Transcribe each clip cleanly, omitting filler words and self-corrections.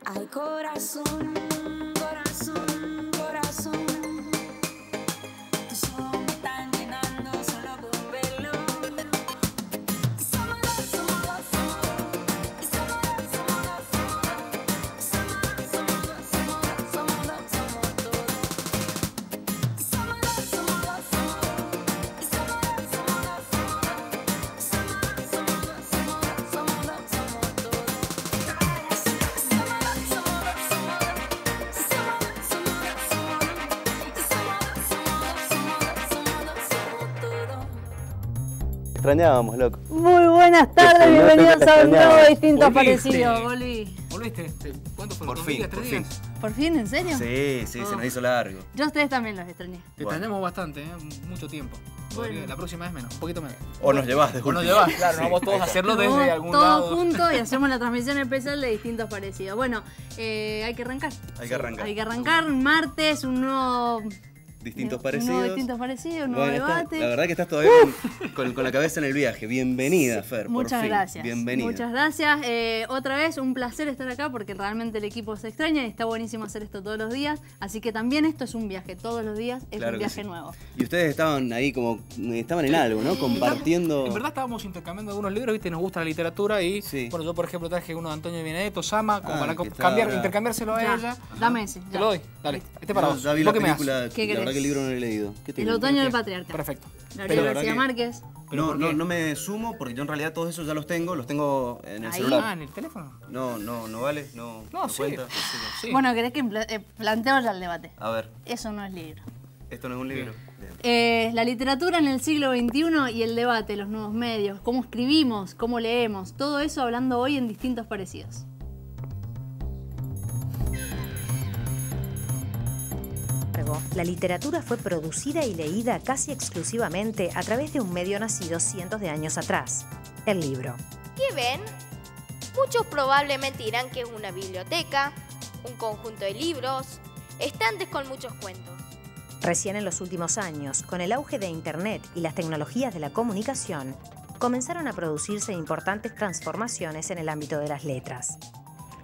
Ay, corazón, corazón, corazón. Tus ojos me están llenando solo con verlo. Y somos dos, somos dos, somos dos. Y somos dos, somos dos, somos dos. Somos dos, somos dos, somos dos, somos dos, somos todo. Y somos dos, somos dos, somos dos. Y somos dos, somos dos, somos dos. Somos dos, somos dos, somos dos, somos dos, somos todo. Extrañábamos, loco. Muy buenas tardes, bienvenidos a un nuevo Distintos Parecidos. ¿Volviste? ¿Cuánto fue? Por fin, por fin. ¿Por fin? ¿En serio? Sí, se nos hizo largo. Yo a ustedes también los extrañé. Te extrañamos bastante, mucho tiempo. Bueno. La próxima vez menos, un poquito menos. O nos llevás de O nos última. llevás, claro, Sí, vamos todos a hacerlo Nos desde vamos algún todos lado. juntos y hacemos la transmisión especial de Distintos Parecidos. Bueno, hay que arrancar. Hay que arrancar. Hay que arrancar, martes, un nuevo... Distintos Un parecidos. nuevo Distintos Parecidos, un nuevo debate. La verdad que estás todavía con la cabeza en el viaje. Bienvenida, Fer. Muchas por fin. gracias. Bienvenida. Muchas gracias. Otra vez, un placer estar acá porque realmente el equipo se extraña y está buenísimo hacer esto todos los días. Así que también esto es un viaje, todos los días es Claro un que viaje sí. nuevo. Y ustedes estaban ahí como, estaban en algo, ¿no? Compartiendo. En verdad estábamos intercambiando algunos libros, viste, nos gusta la literatura y Sí. bueno, yo por ejemplo traje uno de Antonio Benedetto, Sama, como para que está ahora. intercambiárselo a Ya, ella. dame ese. Te ya. lo doy, dale. Este para vos. Ya vi ¿Vos la qué me das? película, ¿Qué la verdad querés? que el libro no lo he leído. ¿Qué te El digo? otoño del patriarca. Perfecto. Gabriel Pero- García Márquez. No, ¿por qué? no me sumo porque yo en realidad todos esos ya los tengo en el Ahí. celular. Ah, ¿en el teléfono? No vale, no Sí. cuenta. Sí. Bueno, ¿querés que planteo ya el debate? A ver, Eso no es libro. esto no es un libro. Bien. La literatura en el siglo XXI y el debate, los nuevos medios, cómo escribimos, cómo leemos, todo eso hablando hoy en Distintos Parecidos. La literatura fue producida y leída casi exclusivamente a través de un medio nacido cientos de años atrás, el libro. ¿Qué ven? Muchos probablemente dirán que es una biblioteca, un conjunto de libros, estantes con muchos cuentos. Recién en los últimos años, con el auge de Internet y las tecnologías de la comunicación, comenzaron a producirse importantes transformaciones en el ámbito de las letras.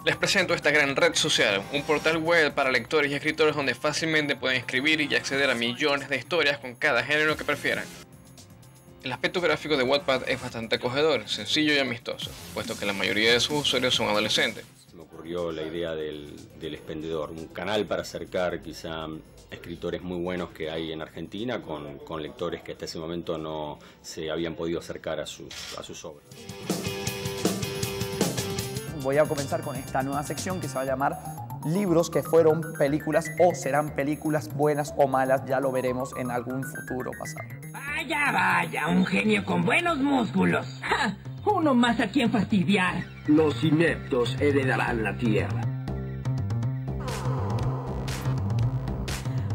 Les presento esta gran red social, un portal web para lectores y escritores donde fácilmente pueden escribir y acceder a millones de historias con cada género que prefieran. El aspecto gráfico de Wattpad es bastante acogedor, sencillo y amistoso, puesto que la mayoría de sus usuarios son adolescentes. Se me ocurrió la idea del expendedor, un canal para acercar quizá escritores muy buenos que hay en Argentina con lectores que hasta ese momento no se habían podido acercar a sus obras. Voy a comenzar con esta nueva sección que se va a llamar libros que fueron películas o serán películas buenas o malas, ya lo veremos en algún futuro pasado. Vaya, vaya, un genio con buenos músculos. ¡Ja! Uno más a quien fastidiar. Los ineptos heredarán la tierra.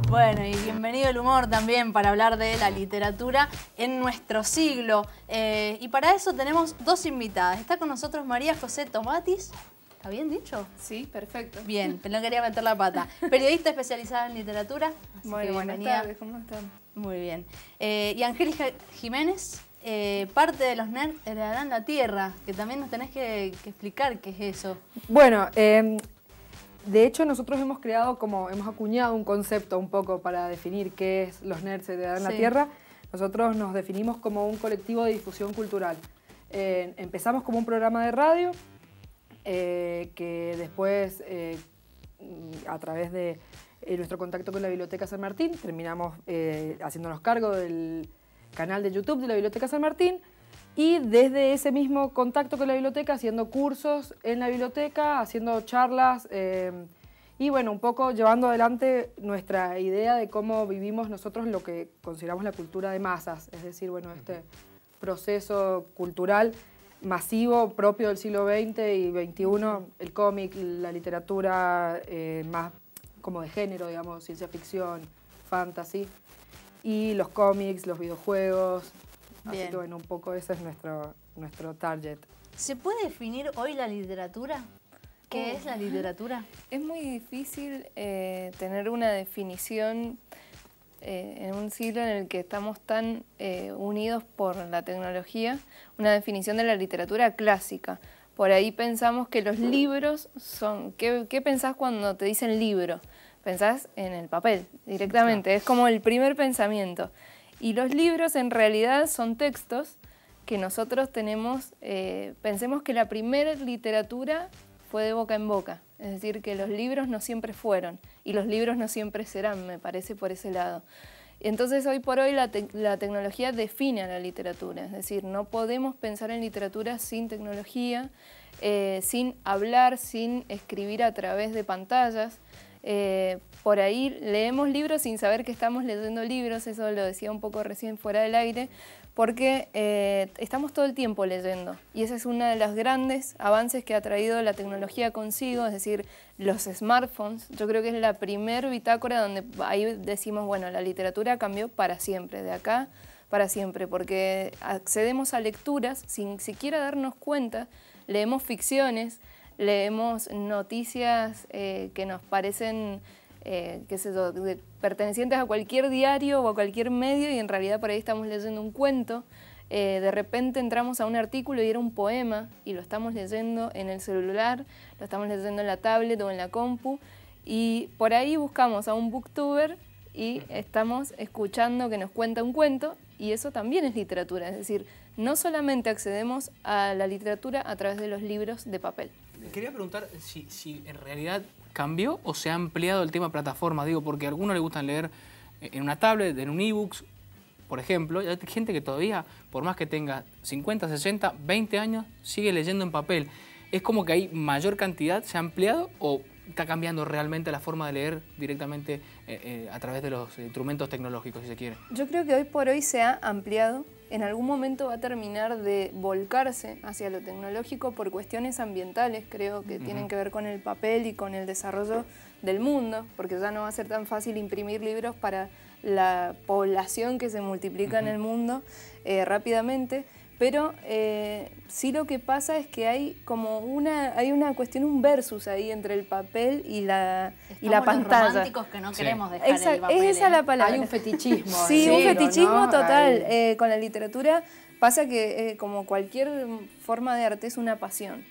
Bueno, y bienvenido el humor también para hablar de la literatura en nuestro siglo. Y para eso tenemos dos invitadas. Está con nosotros María José Tomatis. ¿Está bien dicho? Sí, perfecto. Bien, pero no quería meter la pata. Periodista especializada en literatura. Así Bueno, que buenas bienvenida. tardes, ¿cómo están? Muy bien. Y Angélica Jiménez, parte de los nerds heredarán la tierra, que también nos tenés que explicar qué es eso. Bueno, de hecho nosotros hemos acuñado un concepto un poco para definir qué es los nerds heredarán la Sí. tierra. Nosotros nos definimos como un colectivo de difusión cultural. Empezamos como un programa de radio que después, a través de nuestro contacto con la Biblioteca San Martín, terminamos haciéndonos cargo del canal de YouTube de la Biblioteca San Martín y desde ese mismo contacto con la biblioteca, haciendo cursos en la biblioteca, haciendo charlas y bueno, un poco llevando adelante nuestra idea de cómo vivimos nosotros lo que consideramos la cultura de masas, es decir, bueno, este proceso cultural masivo propio del siglo XX y XXI, el cómic, la literatura más como de género, digamos, ciencia ficción, fantasy, y los cómics, los videojuegos. Bien. Así que bueno, un poco ese es nuestro target. ¿Se puede definir hoy la literatura? ¿Qué es la literatura? Es muy difícil tener una definición en un siglo en el que estamos tan unidos por la tecnología, una definición de la literatura clásica, por ahí pensamos que los libros son... ¿Qué pensás cuando te dicen libro? Pensás en el papel, directamente. Es como el primer pensamiento. Y los libros en realidad son textos que nosotros tenemos... pensemos que la primera literatura fue de boca en boca. Es decir, que los libros no siempre fueron. Y los libros no siempre serán, me parece, por ese lado. Entonces, hoy por hoy la tecnología define a la literatura, es decir, no podemos pensar en literatura sin tecnología, sin hablar, sin escribir a través de pantallas. Por ahí leemos libros sin saber que estamos leyendo libros, eso lo decía un poco recién fuera del aire, porque estamos todo el tiempo leyendo y ese es uno de los grandes avances que ha traído la tecnología consigo, es decir, los smartphones. Yo creo que es la primer bitácora donde ahí decimos, bueno, la literatura cambió para siempre, de acá para siempre, porque accedemos a lecturas sin siquiera darnos cuenta, leemos ficciones, leemos noticias que nos parecen qué sé yo, pertenecientes a cualquier diario o a cualquier medio y en realidad por ahí estamos leyendo un cuento. De repente entramos a un artículo y era un poema y lo estamos leyendo en el celular, lo estamos leyendo en la tablet o en la compu y por ahí buscamos a un booktuber y estamos escuchando que nos cuenta un cuento y eso también es literatura, es decir, no solamente accedemos a la literatura a través de los libros de papel. Quería preguntar si en realidad cambió o se ha ampliado el tema plataforma, digo, porque a algunos les gustan leer en una tablet, en un ebooks, por ejemplo, y hay gente que todavía, por más que tenga 50, 60, 20 años, sigue leyendo en papel. ¿Es como que hay mayor cantidad, se ha ampliado o está cambiando realmente la forma de leer directamente a través de los instrumentos tecnológicos, si se quiere? Yo creo que hoy por hoy se ha ampliado. En algún momento va a terminar de volcarse hacia lo tecnológico por cuestiones ambientales, creo que tienen que ver con el papel y con el desarrollo del mundo, porque ya no va a ser tan fácil imprimir libros para la población que se multiplica en el mundo rápidamente, pero sí lo que pasa es que hay como una cuestión, un versus ahí entre el papel y la pantalla. Los románticos que no queremos dejar el papel. Es esa la palabra. Hay un fetichismo. Sí, un fetichismo ¿no? total. Con la literatura pasa que como cualquier forma de arte es una pasión.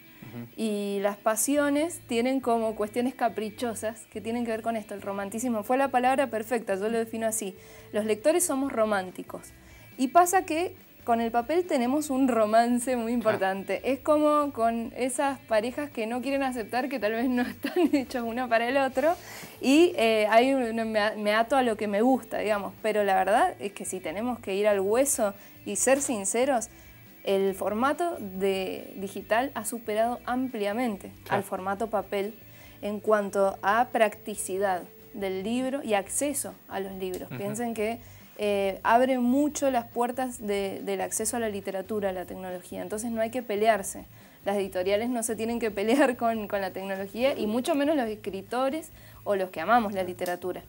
Y las pasiones tienen como cuestiones caprichosas que tienen que ver con esto. El romanticismo fue la palabra perfecta, yo lo defino así. Los lectores somos románticos. Y pasa que con el papel tenemos un romance muy importante. Es como con esas parejas que no quieren aceptar que tal vez no están hechos uno para el otro y me ato a lo que me gusta, digamos. Pero la verdad es que si tenemos que ir al hueso y ser sinceros, el formato digital ha superado ampliamente al formato papel en cuanto a practicidad del libro y acceso a los libros. Piensen que abre mucho las puertas del acceso a la literatura, a la tecnología. Entonces no hay que pelearse. Las editoriales no se tienen que pelear con la tecnología y mucho menos los escritores o los que amamos la literatura.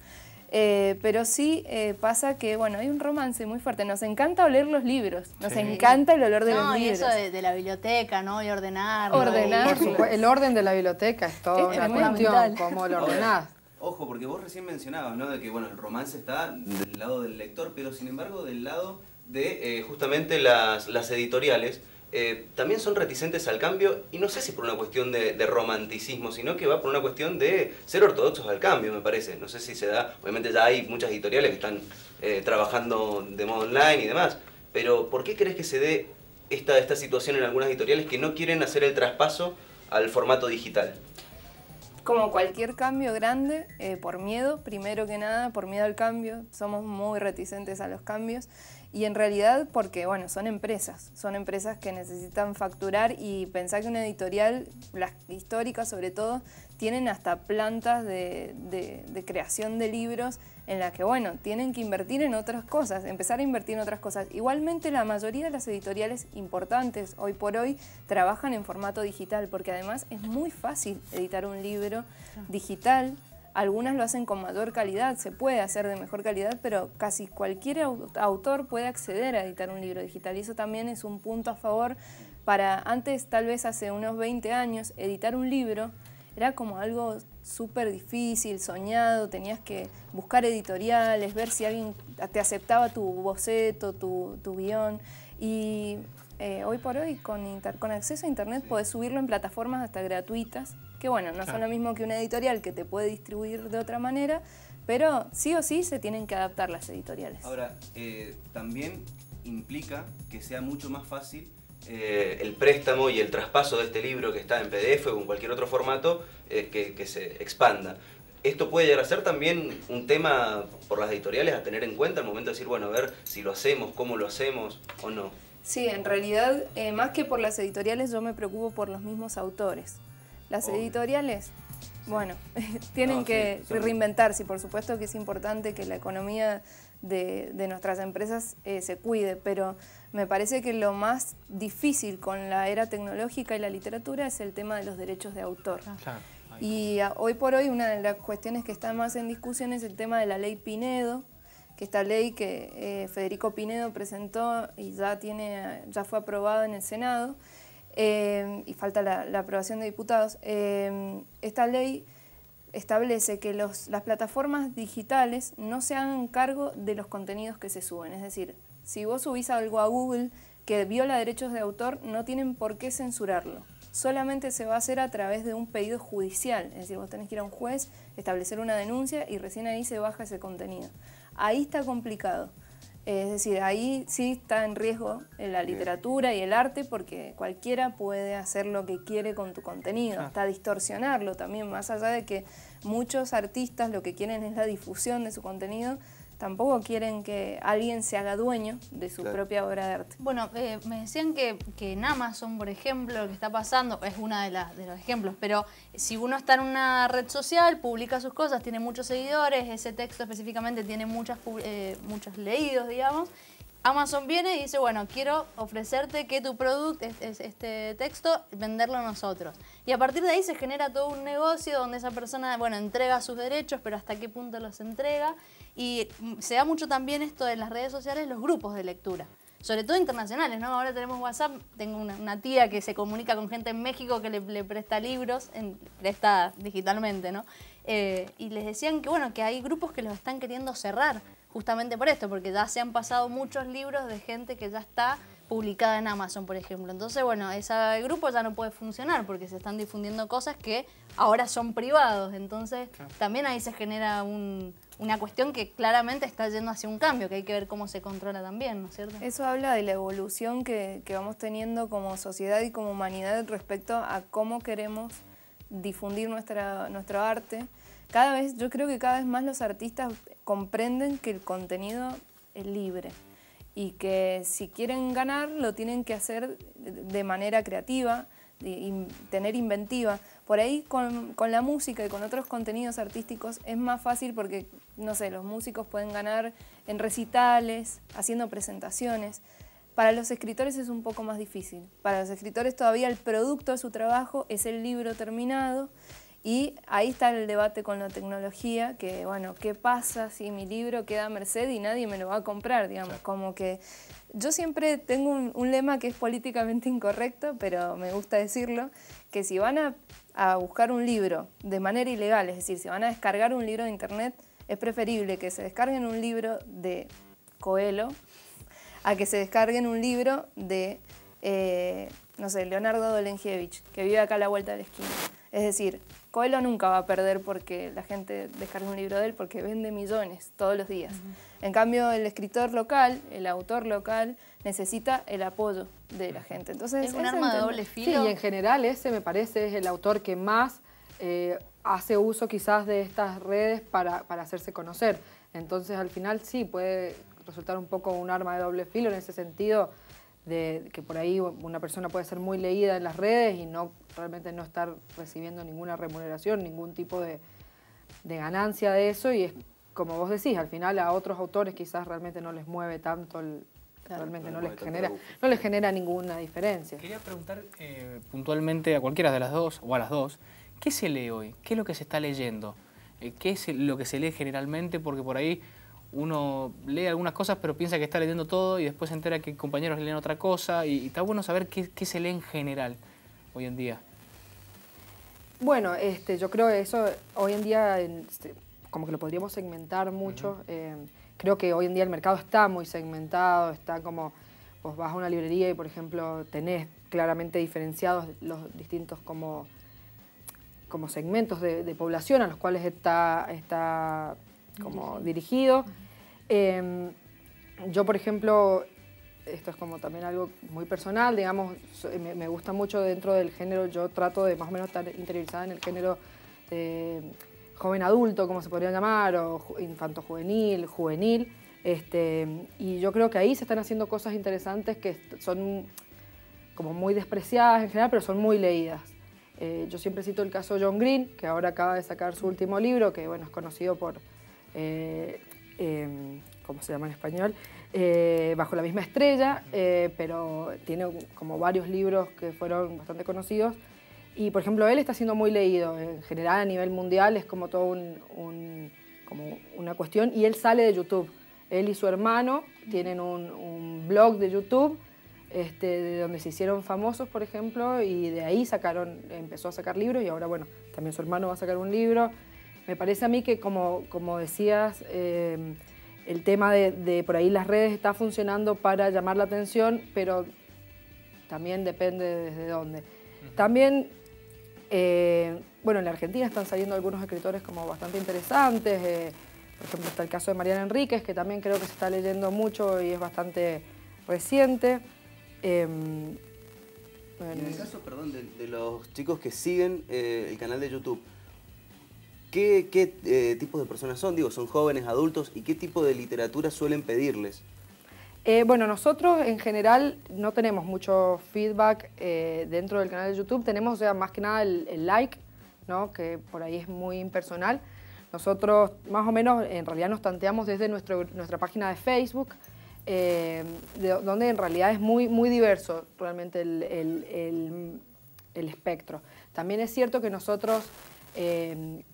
Pero sí pasa que, bueno, hay un romance muy fuerte. Nos encanta oler los libros, nos encanta el olor de los libros. Y eso de la biblioteca, ¿no? Y ordenar. El orden de la biblioteca es toda una cuestión, cómo lo ordenás. Ojo, porque vos recién mencionabas, ¿no? De que, bueno, el romance está del lado del lector, pero sin embargo del lado de justamente las editoriales también son reticentes al cambio, y no sé si por una cuestión de romanticismo, sino que va por una cuestión de ser ortodoxos al cambio, me parece. No sé si se da, obviamente ya hay muchas editoriales que están trabajando de modo online y demás, pero ¿por qué crees que se dé esta situación en algunas editoriales que no quieren hacer el traspaso al formato digital? Como cualquier cambio grande, por miedo, primero que nada, por miedo al cambio, somos muy reticentes a los cambios y en realidad porque, bueno, son empresas que necesitan facturar y pensar que una editorial, las históricas sobre todo, tienen hasta plantas de creación de libros en las que, bueno, tienen que invertir en otras cosas, empezar a invertir en otras cosas. Igualmente la mayoría de las editoriales importantes hoy por hoy trabajan en formato digital porque además es muy fácil editar un libro digital. Algunas lo hacen con mayor calidad, se puede hacer de mejor calidad, pero casi cualquier autor puede acceder a editar un libro digital y eso también es un punto a favor para, antes tal vez hace unos 20 años, editar un libro era como algo súper difícil, soñado, tenías que buscar editoriales, ver si alguien te aceptaba tu boceto, tu guión y hoy por hoy con acceso a internet podés subirlo en plataformas hasta gratuitas, que bueno, no son lo mismo que una editorial que te puede distribuir de otra manera, pero sí o sí se tienen que adaptar las editoriales. Ahora, también implica que sea mucho más fácil el préstamo y el traspaso de este libro que está en PDF o en cualquier otro formato que se expanda. Esto puede llegar a ser también un tema por las editoriales a tener en cuenta al momento de decir, bueno, a ver si lo hacemos, cómo lo hacemos o no. Sí, en realidad, más que por las editoriales, yo me preocupo por los mismos autores. Las editoriales, bueno, tienen que reinventarse y por supuesto que es importante que la economía de nuestras empresas se cuide, pero me parece que lo más difícil con la era tecnológica y la literatura es el tema de los derechos de autor. Claro. Y hoy por hoy una de las cuestiones que está más en discusión es el tema de la ley Pinedo, que esta ley que Federico Pinedo presentó y ya fue aprobada en el Senado, y falta la aprobación de diputados. Esta ley establece que las plataformas digitales no se hagan cargo de los contenidos que se suben. Es decir, si vos subís algo a Google que viola derechos de autor, no tienen por qué censurarlo. Solamente se va a hacer a través de un pedido judicial. Es decir, vos tenés que ir a un juez, establecer una denuncia y recién ahí se baja ese contenido. Ahí está complicado. Es decir, ahí sí está en riesgo la literatura y el arte porque cualquiera puede hacer lo que quiere con tu contenido, hasta distorsionarlo también, más allá de que muchos artistas lo que quieren es la difusión de su contenido, tampoco quieren que alguien se haga dueño de su propia obra de arte. Bueno, me decían que en Amazon, por ejemplo, lo que está pasando es uno de los ejemplos, pero si uno está en una red social, publica sus cosas, tiene muchos seguidores, ese texto específicamente tiene muchos leídos, digamos, Amazon viene y dice, bueno, quiero ofrecerte que tu producto, este texto, venderlo a nosotros. Y a partir de ahí se genera todo un negocio donde esa persona, bueno, entrega sus derechos, pero hasta qué punto los entrega. Y se da mucho también esto de las redes sociales, los grupos de lectura. Sobre todo internacionales, ¿no? Ahora tenemos WhatsApp, tengo una tía que se comunica con gente en México que le presta libros, presta digitalmente, ¿no? Y les decían que, bueno, que hay grupos que los están queriendo cerrar, justamente por esto, porque ya se han pasado muchos libros de gente que ya está publicada en Amazon, por ejemplo. Entonces, bueno, ese grupo ya no puede funcionar porque se están difundiendo cosas que ahora son privados. Entonces, también ahí se genera una cuestión que claramente está yendo hacia un cambio, que hay que ver cómo se controla también, ¿no es cierto? Eso habla de la evolución que vamos teniendo como sociedad y como humanidad respecto a cómo queremos difundir nuestro arte. Yo creo que cada vez más los artistas comprenden que el contenido es libre y que si quieren ganar lo tienen que hacer de manera creativa, tener inventiva. Por ahí con la música y con otros contenidos artísticos es más fácil porque, no sé, los músicos pueden ganar en recitales, haciendo presentaciones. Para los escritores es un poco más difícil. Para los escritores todavía el producto de su trabajo es el libro terminado. Y ahí está el debate con la tecnología, que bueno, ¿qué pasa si mi libro queda a merced y nadie me lo va a comprar? Digamos, como que yo siempre tengo un lema que es políticamente incorrecto, pero me gusta decirlo, que si van a buscar un libro de manera ilegal, es decir, si van a descargar un libro de internet, es preferible que se descarguen un libro de Coelho a que se descarguen un libro de, no sé, Leonardo Dolenjevich, que vive acá a la vuelta de la esquina. Es decir, Coelho nunca va a perder porque la gente descargue un libro de él porque vende millones todos los días. En cambio, el escritor local, el autor local, necesita el apoyo de la gente. Entonces, es un arma de doble filo. Sí, y en general ese me parece es el autor que más hace uso quizás de estas redes para hacerse conocer. Entonces, al final sí puede resultar un poco un arma de doble filo en ese sentido, de que por ahí una persona puede ser muy leída en las redes y realmente no estar recibiendo ninguna remuneración, ningún tipo de ganancia de eso, y es como vos decís, al final a otros autores quizás realmente no les mueve tanto, realmente no les genera ninguna diferencia. Quería preguntar puntualmente a cualquiera de las dos, o a las dos, ¿qué se lee hoy? ¿Qué es lo que se está leyendo? ¿Qué es lo que se lee generalmente? Porque por ahí uno lee algunas cosas pero piensa que está leyendo todo y después se entera que compañeros leen otra cosa y está bueno saber qué se lee en general hoy en día. Bueno, yo creo que eso hoy en día como que lo podríamos segmentar mucho. Creo que hoy en día el mercado está muy segmentado, está como vos vas a una librería y, por ejemplo, tenés claramente diferenciados los distintos como segmentos de población a los cuales está como dirigido. Yo, por ejemplo, esto es como también algo muy personal, digamos, me gusta mucho dentro del género, yo trato de más o menos estar interiorizada en el género joven adulto, como se podría llamar, o infanto juvenil, y yo creo que ahí se están haciendo cosas interesantes que son como muy despreciadas en general, pero son muy leídas. Yo siempre cito el caso de John Green, que ahora acaba de sacar su último libro, que bueno, es conocido por, ¿cómo se llama en español? Bajo la misma estrella, pero tiene como varios libros que fueron bastante conocidos. Y por ejemplo, él está siendo muy leído, en general a nivel mundial es como todo como una cuestión, y él sale de YouTube. Él y su hermano tienen un blog de YouTube, de donde se hicieron famosos, por ejemplo, y de ahí empezó a sacar libros, y ahora, bueno, también su hermano va a sacar un libro. Me parece a mí que, como decías, el tema de por ahí las redes está funcionando para llamar la atención, pero también depende desde dónde. También, bueno, en la Argentina están saliendo algunos escritores como bastante interesantes, por ejemplo está el caso de Mariana Enríquez, que también creo que se está leyendo mucho y es bastante reciente. En el caso, perdón, de los chicos que siguen el canal de YouTube, ¿qué tipo de personas son? Digo, ¿son jóvenes, adultos? ¿Y qué tipo de literatura suelen pedirles? Bueno, nosotros en general no tenemos mucho feedback dentro del canal de YouTube. Tenemos, o sea, más que nada el like, ¿no? Que por ahí es muy impersonal. Nosotros más o menos en realidad nos tanteamos desde nuestra página de Facebook, donde en realidad es muy diverso realmente el espectro. También es cierto que nosotros,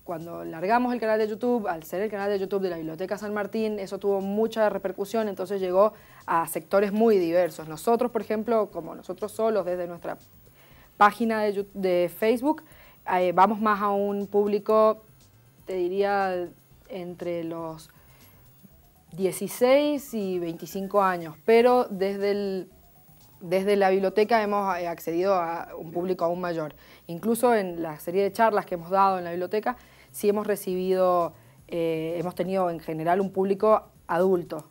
cuando largamos el canal de YouTube, al ser el canal de YouTube de la Biblioteca San Martín, eso tuvo mucha repercusión, entonces llegó a sectores muy diversos. Nosotros, por ejemplo, como nosotros solos desde nuestra página de Facebook, vamos más a un público, te diría, entre los 16 y 25 años, pero desde la biblioteca hemos accedido a un público aún mayor. Incluso en la serie de charlas que hemos dado en la biblioteca, sí hemos tenido en general un público adulto,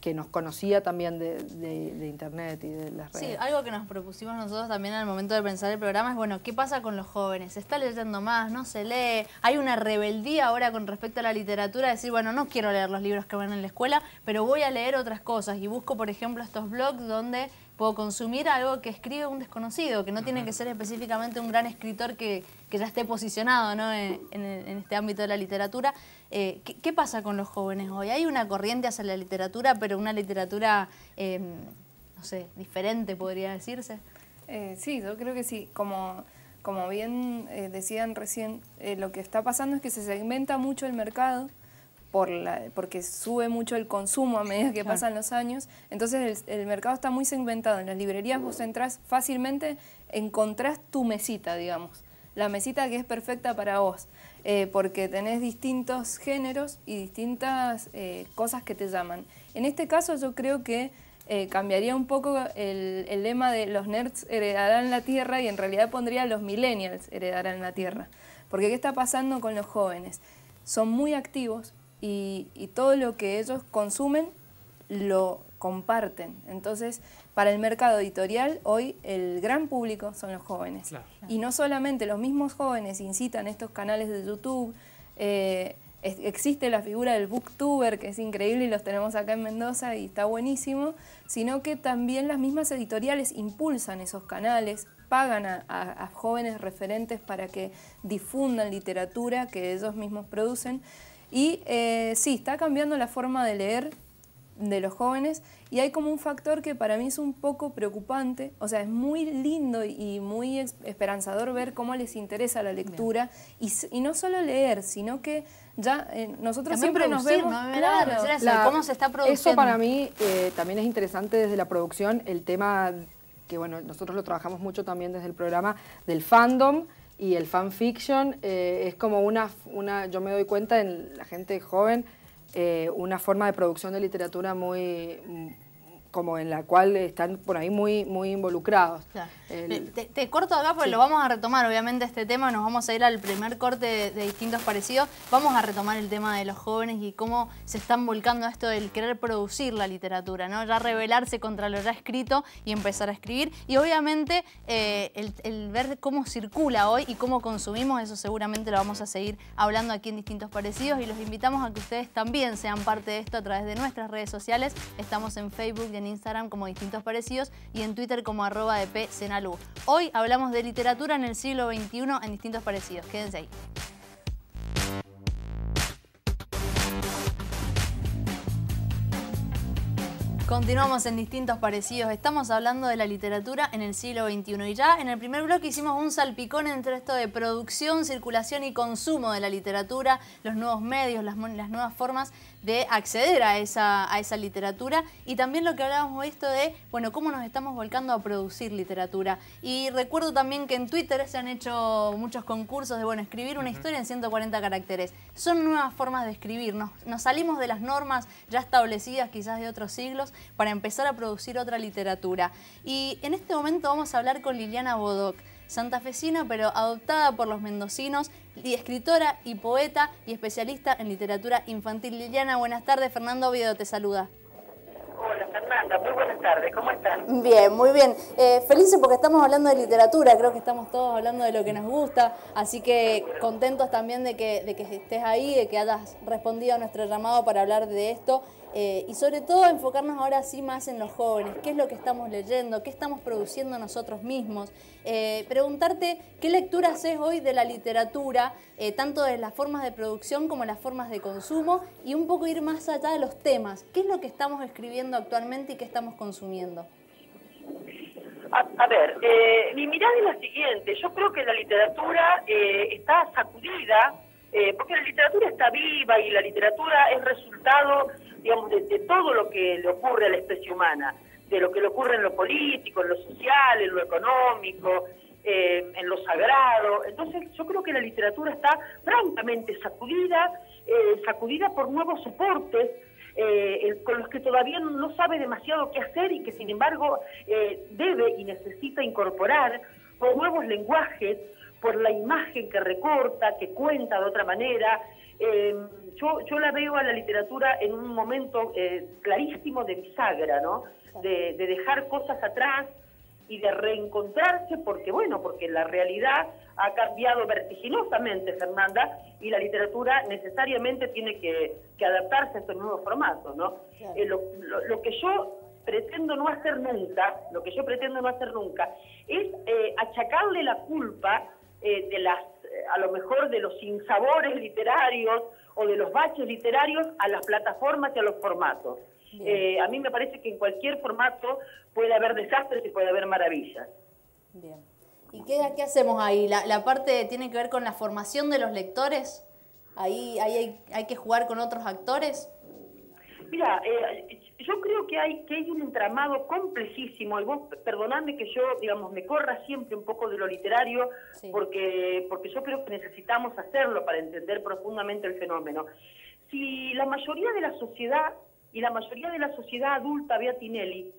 que nos conocía también de internet y de las redes. Sí, algo que nos propusimos nosotros también al momento de pensar el programa es, bueno, ¿qué pasa con los jóvenes? ¿Se está leyendo más? ¿No se lee? Hay una rebeldía ahora con respecto a la literatura, decir, bueno, no quiero leer los libros que van en la escuela, pero voy a leer otras cosas. Y busco, por ejemplo, estos blogs donde puedo consumir algo que escribe un desconocido, que no tiene que ser específicamente un gran escritor que ya esté posicionado, ¿no? en este ámbito de la literatura. ¿Qué pasa con los jóvenes hoy? Hay una corriente hacia la literatura, pero una literatura, no sé, diferente, podría decirse. Sí, yo creo que sí. Como bien decían recién, lo que está pasando es que se segmenta mucho el mercado, porque sube mucho el consumo a medida que pasan los años. Entonces el mercado está muy segmentado. En las librerías vos entrás fácilmente, encontrás tu mesita, digamos. La mesita que es perfecta para vos, porque tenés distintos géneros y distintas cosas que te llaman. En este caso yo creo que cambiaría un poco el lema de los nerds heredarán la tierra y en realidad pondría los millennials heredarán la tierra. Porque ¿qué está pasando con los jóvenes? Son muy activos y todo lo que ellos consumen lo comparten. Entonces, para el mercado editorial, hoy el gran público son los jóvenes. Claro. Y no solamente los mismos jóvenes incitan estos canales de YouTube, existe la figura del booktuber, que es increíble y los tenemos acá en Mendoza y está buenísimo, sino que también las mismas editoriales impulsan esos canales, pagan a jóvenes referentes para que difundan literatura que ellos mismos producen. Y sí, está cambiando la forma de leer de los jóvenes y hay como un factor que para mí es un poco preocupante, o sea, es muy lindo y muy esperanzador ver cómo les interesa la lectura y no solo leer, sino que ya nosotros también siempre nos vemos, ¿no? Claro, cómo se está produciendo. Eso para mí también es interesante desde la producción, el tema que bueno, nosotros lo trabajamos mucho también desde el programa del fandom y el fanfiction, es como yo me doy cuenta en la gente joven, una forma de producción de literatura muy como en la cual están por ahí muy, muy involucrados. Claro. Te corto acá porque lo vamos a retomar, obviamente, este tema. Nos vamos a ir al primer corte de Distintos Parecidos. Vamos a retomar el tema de los jóvenes y cómo se están volcando a esto del querer producir la literatura, ¿no? Ya rebelarse contra lo ya escrito y empezar a escribir. Y obviamente el ver cómo circula hoy y cómo consumimos, eso seguramente lo vamos a seguir hablando aquí en Distintos Parecidos. Y los invitamos a que ustedes también sean parte de esto a través de nuestras redes sociales. Estamos en Facebook y en Instagram como Distintos Parecidos y en Twitter como @dpsenalú. Hoy hablamos de literatura en el siglo XXI en Distintos Parecidos. Quédense ahí. Continuamos en Distintos Parecidos. Estamos hablando de la literatura en el siglo XXI. Y ya en el primer bloque hicimos un salpicón entre esto de producción, circulación y consumo de la literatura, los nuevos medios, las nuevas formas de acceder a esa literatura. Y también lo que hablábamos esto de, bueno, cómo nos estamos volcando a producir literatura. Y recuerdo también que en Twitter se han hecho muchos concursos de, bueno, escribir una historia en 140 caracteres. Son nuevas formas de escribir. Nos salimos de las normas ya establecidas quizás de otros siglos para empezar a producir otra literatura. Y en este momento vamos a hablar con Liliana Bodoc, santafesina pero adoptada por los mendocinos, y escritora y poeta y especialista en literatura infantil. Liliana, buenas tardes. Fernando Oviedo te saluda. Hola Fernanda, muy buenas tardes, ¿cómo están? Bien, muy bien. Felices porque estamos hablando de literatura, creo que estamos todos hablando de lo que nos gusta, así que contentos también de que estés ahí, de que hayas respondido a nuestro llamado para hablar de esto. Y sobre todo enfocarnos ahora sí más en los jóvenes, qué es lo que estamos leyendo, qué estamos produciendo nosotros mismos. Preguntarte qué lectura haces hoy de la literatura, tanto de las formas de producción como las formas de consumo, y un poco ir más allá de los temas. ¿Qué es lo que estamos escribiendo actualmente y qué estamos consumiendo? A ver, mi mirada es la siguiente. Yo creo que la literatura está sacudida, porque la literatura está viva y la literatura es resultado, digamos, de todo lo que le ocurre a la especie humana, de lo que le ocurre en lo político, en lo social, en lo económico, en lo sagrado. Entonces yo creo que la literatura está francamente sacudida, sacudida por nuevos soportes, con los que todavía no sabe demasiado qué hacer y que sin embargo debe y necesita incorporar, por nuevos lenguajes, por la imagen que recorta, que cuenta de otra manera. Yo la veo a la literatura en un momento clarísimo de bisagra, ¿no? De dejar cosas atrás y de reencontrarse, porque la realidad ha cambiado vertiginosamente, Fernanda, y la literatura necesariamente tiene que adaptarse a estos nuevos formatos, ¿no? Claro. Lo que yo pretendo no hacer nunca, es achacarle la culpa a lo mejor de los sinsabores literarios o de los baches literarios a las plataformas y a los formatos. A mí me parece que en cualquier formato puede haber desastres y puede haber maravillas. Bien. ¿Y qué hacemos ahí? ¿La parte tiene que ver con la formación de los lectores? ¿Ahí hay que jugar con otros actores? Mira, yo creo que hay un entramado complejísimo, y vos perdonadme que yo, digamos, me corra siempre un poco de lo literario, sí, porque yo creo que necesitamos hacerlo para entender profundamente el fenómeno. Si la mayoría de la sociedad, y la mayoría de la sociedad adulta ve a Tinelli,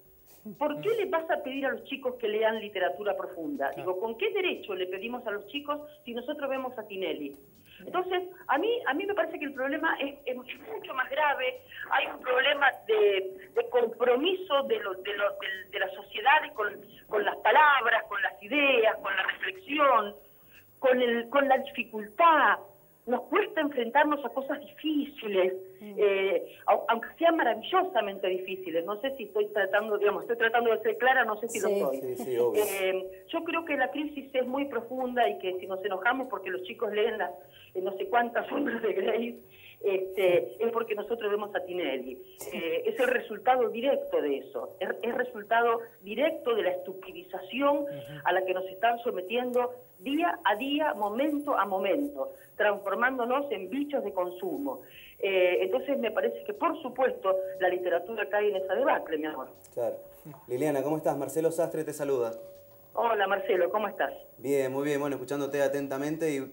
¿por qué le vas a pedir a los chicos que lean literatura profunda? Digo, ¿con qué derecho le pedimos a los chicos si nosotros vemos a Tinelli? Entonces, a mí me parece que el problema es mucho más grave. Hay un problema de compromiso de la sociedad con las palabras, con las ideas, con la reflexión, con la dificultad. Nos cuesta enfrentarnos a cosas difíciles, aunque sean maravillosamente difíciles. No sé si estoy tratando de ser clara, no sé si lo soy. Sí, obvio. Yo creo que la crisis es muy profunda y que si nos enojamos porque los chicos leen las no sé cuántas sombras de Grey, es porque nosotros vemos a Tinelli. Es el resultado directo de eso, es resultado directo de la estupidización a la que nos están sometiendo día a día, momento a momento, transformándonos en bichos de consumo. Entonces me parece que por supuesto la literatura cae en esa debacle, mi amor. Claro. Liliana, ¿cómo estás? Marcelo Sastre te saluda. Hola Marcelo, ¿cómo estás? Bien, muy bien, bueno, escuchándote atentamente y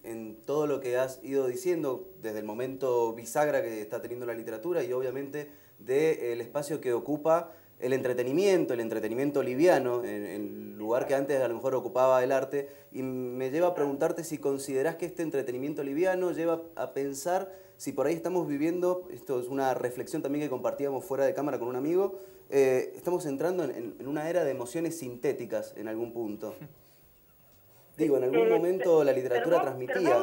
en todo lo que has ido diciendo desde el momento bisagra que está teniendo la literatura y obviamente del espacio que ocupa el entretenimiento liviano, en el lugar que antes a lo mejor ocupaba el arte, y me lleva a preguntarte si considerás que este entretenimiento liviano lleva a pensar si por ahí estamos viviendo, esto es una reflexión también que compartíamos fuera de cámara con un amigo, estamos entrando en una era de emociones sintéticas en algún punto. Digo, en algún momento la literatura transmitía...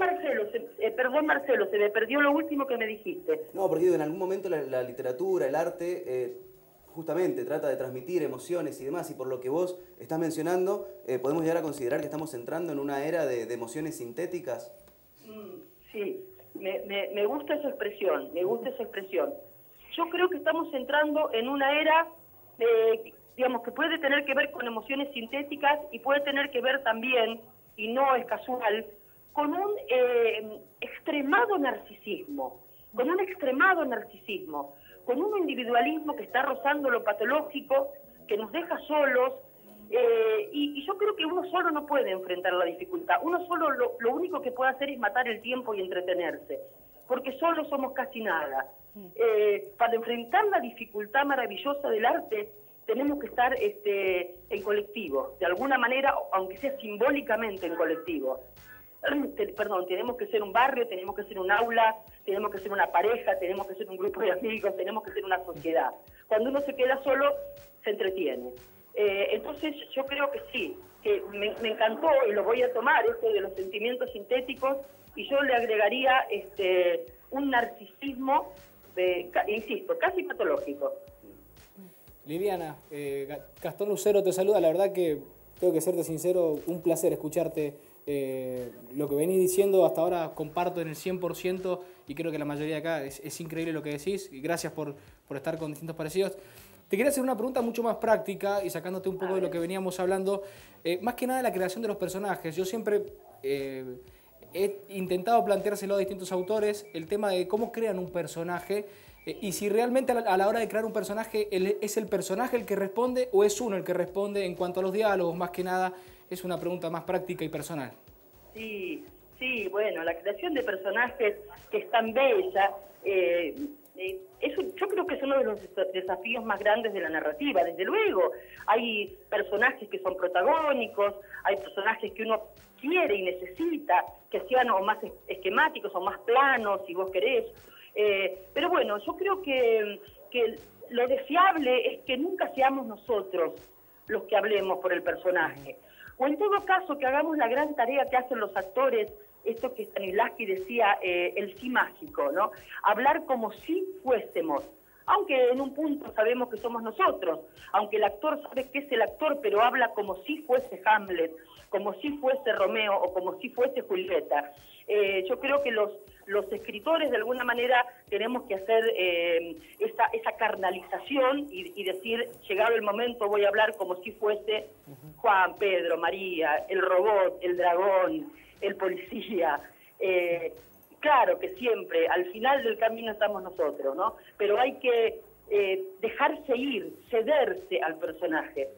Perdón, Marcelo, se me perdió lo último que me dijiste. No, porque digo, en algún momento la literatura, el arte, justamente trata de transmitir emociones y demás, y por lo que vos estás mencionando, ¿podemos llegar a considerar que estamos entrando en una era de emociones sintéticas? Sí, me gusta esa expresión, Yo creo que estamos entrando en una era, digamos, que puede tener que ver con emociones sintéticas y puede tener que ver también, y no es casual, con un extremado narcisismo, con un individualismo que está rozando lo patológico, que nos deja solos, y yo creo que uno solo no puede enfrentar la dificultad. Uno solo lo único que puede hacer es matar el tiempo y entretenerse, porque solo somos casi nada. Para enfrentar la dificultad maravillosa del arte, tenemos que estar en colectivo, de alguna manera, aunque sea simbólicamente en colectivo. Perdón, tenemos que ser un barrio, tenemos que ser un aula, tenemos que ser una pareja, tenemos que ser un grupo de amigos, tenemos que ser una sociedad. Cuando uno se queda solo, se entretiene. Entonces yo creo que sí, que me encantó y lo voy a tomar, esto de los sentimientos sintéticos, y yo le agregaría un narcisismo, insisto, casi patológico. Liliana, Gastón Lucero te saluda, la verdad que tengo que serte sincero, un placer escucharte. Lo que venís diciendo hasta ahora comparto en el 100% y creo que la mayoría de acá es increíble lo que decís y gracias por estar con distintos parecidos. Te quería hacer una pregunta mucho más práctica y sacándote un poco de lo que veníamos hablando, más que nada de la creación de los personajes. Yo siempre he intentado planteárselo a distintos autores el tema de cómo crean un personaje y si realmente a la hora de crear un personaje es el personaje el que responde o es uno el que responde en cuanto a los diálogos, más que nada. Es una pregunta más práctica y personal. Sí, bueno, la creación de personajes que es tan bella, yo creo que es uno de los desafíos más grandes de la narrativa. Desde luego, hay personajes que son protagónicos, hay personajes que uno quiere y necesita que sean o más esquemáticos o más planos, si vos querés. Pero bueno, yo creo que lo deseable es que nunca seamos nosotros los que hablemos por el personaje. O en todo caso que hagamos la gran tarea que hacen los actores, esto que Stanislavski decía, el sí mágico, ¿no? Hablar como si fuésemos, aunque en un punto sabemos que somos nosotros, aunque el actor sabe que es el actor, pero habla como si fuese Hamlet, como si fuese Romeo o como si fuese Julieta. Yo creo que los escritores de alguna manera tenemos que hacer esa carnalización y decir, llegado el momento voy a hablar como si fuese Juan, Pedro, María, el robot, el dragón, el policía. Claro que siempre, al final del camino estamos nosotros, ¿no? Pero hay que dejarse ir, cederse al personaje.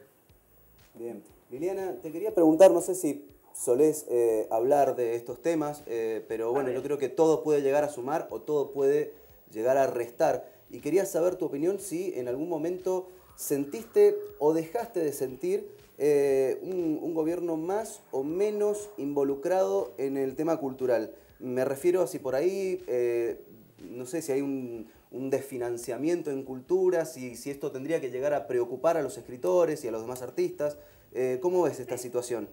Bien. Liliana, te quería preguntar, no sé si solés hablar de estos temas, pero bueno, yo creo que todo puede llegar a sumar o todo puede llegar a restar. Y quería saber tu opinión si en algún momento sentiste o dejaste de sentir un gobierno más o menos involucrado en el tema cultural. Me refiero a si por ahí, no sé, si hay un desfinanciamiento en cultura, si esto tendría que llegar a preocupar a los escritores y a los demás artistas. ¿Cómo ves esta situación?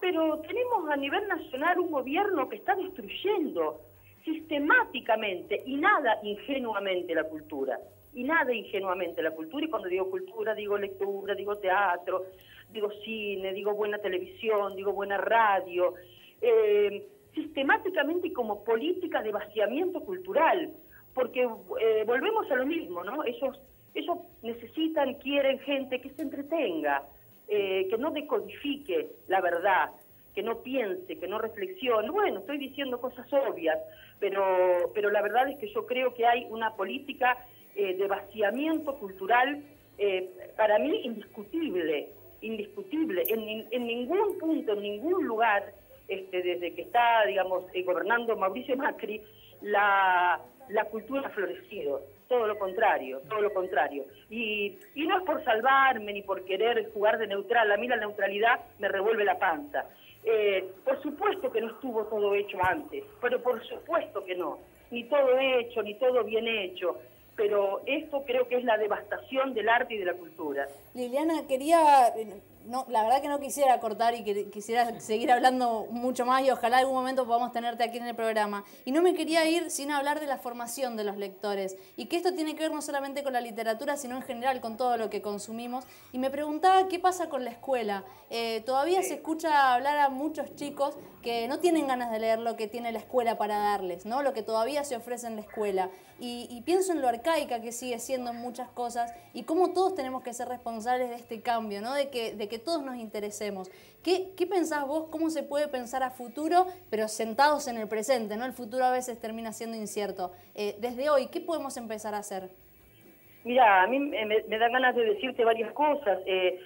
Pero tenemos a nivel nacional un gobierno que está destruyendo sistemáticamente y nada ingenuamente la cultura. Y cuando digo cultura, digo lectura, digo teatro, digo cine, digo buena televisión, digo buena radio. Sistemáticamente y como política de vaciamiento cultural. Porque volvemos a lo mismo, ¿no? Ellos necesitan, quieren gente que se entretenga. Que no decodifique la verdad, que no piense, que no reflexione. Bueno, estoy diciendo cosas obvias, pero la verdad es que yo creo que hay una política de vaciamiento cultural, para mí indiscutible. En ningún punto, en ningún lugar, desde que está, digamos, gobernando Mauricio Macri, la la cultura ha florecido, todo lo contrario, todo lo contrario. Y no es por salvarme ni por querer jugar de neutral, a mí la neutralidad me revuelve la panza. Por supuesto que no estuvo todo hecho antes, pero por supuesto que no, ni todo hecho, ni todo bien hecho. Pero esto creo que es la devastación del arte y de la cultura. Liliana, quería, no, la verdad que no quisiera cortar y que quisiera seguir hablando mucho más y ojalá algún momento podamos tenerte aquí en el programa. Y no me quería ir sin hablar de la formación de los lectores y que esto tiene que ver no solamente con la literatura, sino en general con todo lo que consumimos. Y me preguntaba qué pasa con la escuela. Todavía se escucha hablar a muchos chicos que no tienen ganas de leer lo que tiene la escuela para darles, ¿no? Lo que todavía se ofrece en la escuela. Y pienso en lo arcaica que sigue siendo en muchas cosas y cómo todos tenemos que ser responsables de este cambio, ¿no? De que todos nos interesemos. ¿Qué pensás vos? ¿Cómo se puede pensar a futuro, pero sentados en el presente, ¿no? El futuro a veces termina siendo incierto. Desde hoy, ¿qué podemos empezar a hacer? Mira, a mí me dan ganas de decirte varias cosas.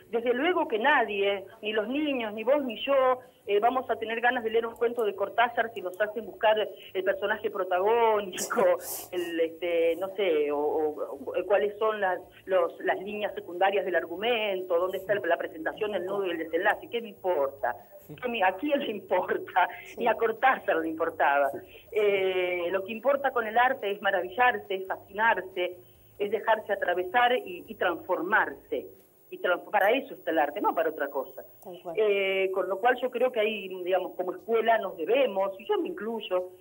Desde luego que nadie, ni los niños, ni vos, ni yo, vamos a tener ganas de leer un cuento de Cortázar si nos hacen buscar el personaje protagónico, no sé, o cuáles son las líneas secundarias del argumento, dónde está la presentación, el nudo y el desenlace. ¿Qué me importa? ¿A quién le importa? Ni a Cortázar le importaba. Lo que importa con el arte es maravillarse, es fascinarse, es dejarse atravesar y transformarse. Para eso está el arte, no para otra cosa. Con lo cual yo creo que ahí, digamos, como escuela nos debemos, y yo me incluyo,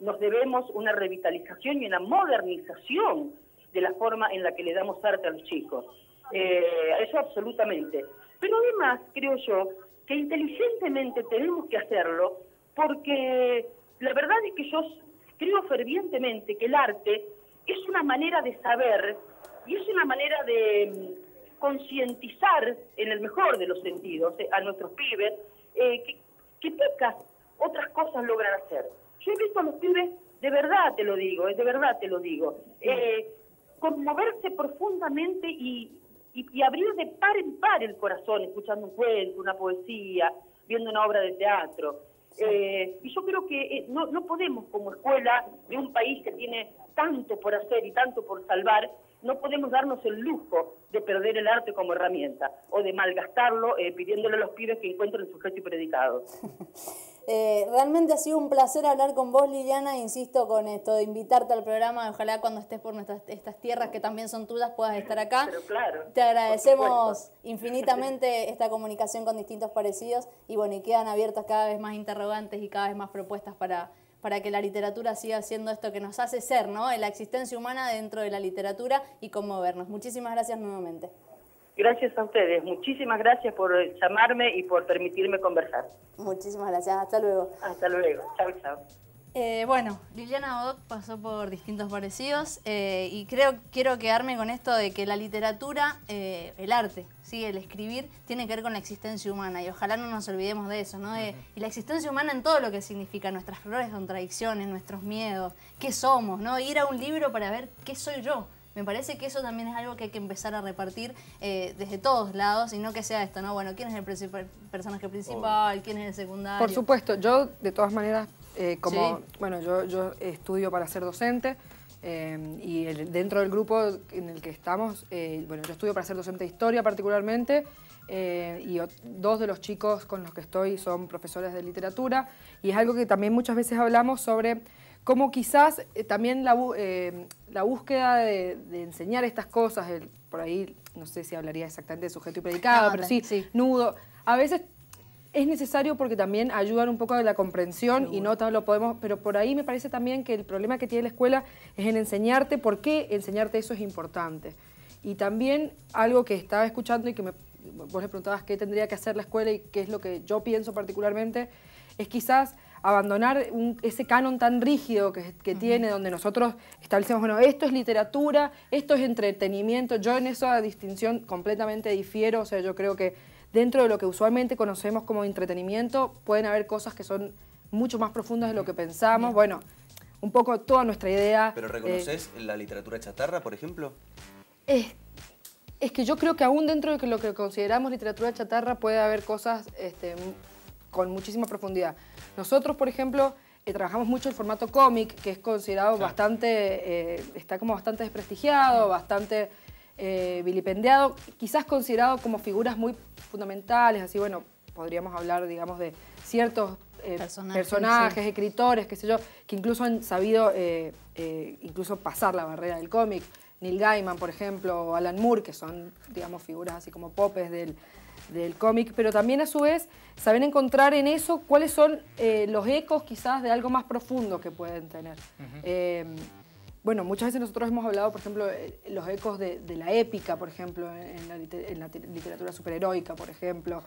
nos debemos una revitalización y una modernización de la forma en la que le damos arte a los chicos. Eso absolutamente. Pero además, creo yo, que inteligentemente tenemos que hacerlo, porque la verdad es que yo creo fervientemente que el arte es una manera de saber y es una manera de concientizar, en el mejor de los sentidos, a nuestros pibes, que pocas otras cosas logran hacer. Yo he visto a los pibes, de verdad te lo digo, conmoverse profundamente y abrir de par en par el corazón, escuchando un cuento, una poesía, viendo una obra de teatro. Y yo creo que no podemos, como escuela de un país que tiene tanto por hacer y tanto por salvar, no podemos darnos el lujo de perder el arte como herramienta o de malgastarlo pidiéndole a los pibes que encuentren sujeto y predicado. Realmente ha sido un placer hablar con vos, Liliana, insisto con esto de invitarte al programa, ojalá cuando estés por estas tierras que también son tuyas puedas estar acá. Pero claro, te agradecemos infinitamente esta comunicación con distintos parecidos y bueno, y quedan abiertas cada vez más interrogantes y cada vez más propuestas para que la literatura siga siendo esto que nos hace ser, ¿no? La existencia humana dentro de la literatura y conmovernos. Muchísimas gracias nuevamente. Gracias a ustedes, muchísimas gracias por llamarme y por permitirme conversar. Muchísimas gracias, hasta luego. Hasta luego, chao, chao. Bueno, Liliana Bodoc pasó por distintos parecidos y quiero quedarme con esto de que la literatura, el arte, ¿sí? El escribir, tiene que ver con la existencia humana y ojalá no nos olvidemos de eso, ¿no? Y la existencia humana en todo lo que significa, nuestras flores, contradicciones, nuestros miedos, qué somos, ¿no? Ir a un libro para ver qué soy yo. Me parece que eso también es algo que hay que empezar a repartir desde todos lados y no que sea esto, ¿no? Bueno, ¿quién es el personaje principal? ¿Quién es el secundario? Por supuesto, yo de todas maneras, bueno, yo estudio para ser docente y dentro del grupo en el que estamos, bueno, yo estudio para ser docente de historia particularmente y dos de los chicos con los que estoy son profesores de literatura y es algo que también muchas veces hablamos sobre cómo quizás también la búsqueda de enseñar estas cosas, por ahí no sé si hablaría exactamente de sujeto y predicado, pero sí, nudo, a veces es necesario porque también ayudan un poco a la comprensión y no todo lo podemos, pero por ahí me parece también que el problema que tiene la escuela es en enseñarte por qué enseñarte eso es importante. Y también algo que estaba escuchando y que vos le preguntabas qué tendría que hacer la escuela y qué es lo que yo pienso particularmente, es quizás abandonar ese canon tan rígido que tiene, donde nosotros establecemos, bueno, esto es literatura, esto es entretenimiento. Yo en esa distinción completamente difiero, o sea, yo creo que dentro de lo que usualmente conocemos como entretenimiento, pueden haber cosas que son mucho más profundas de lo que pensamos. Bueno, un poco toda nuestra idea... ¿Pero reconoces la literatura chatarra, por ejemplo? Es que yo creo que aún dentro de lo que consideramos literatura chatarra puede haber cosas con muchísima profundidad. Nosotros, por ejemplo, trabajamos mucho el formato cómic, que es considerado bastante, está como bastante desprestigiado, bastante vilipendiado, quizás considerado como figuras muy fundamentales, así bueno, podríamos hablar, digamos, de ciertos personajes, escritores, qué sé yo, que incluso han sabido incluso pasar la barrera del cómic. Neil Gaiman, por ejemplo, o Alan Moore, que son, digamos, figuras así como popes del cómic, pero también a su vez saben encontrar en eso cuáles son los ecos quizás de algo más profundo que pueden tener. Bueno, muchas veces nosotros hemos hablado, por ejemplo, los ecos de la épica, por ejemplo, en la literatura superheroica, por ejemplo,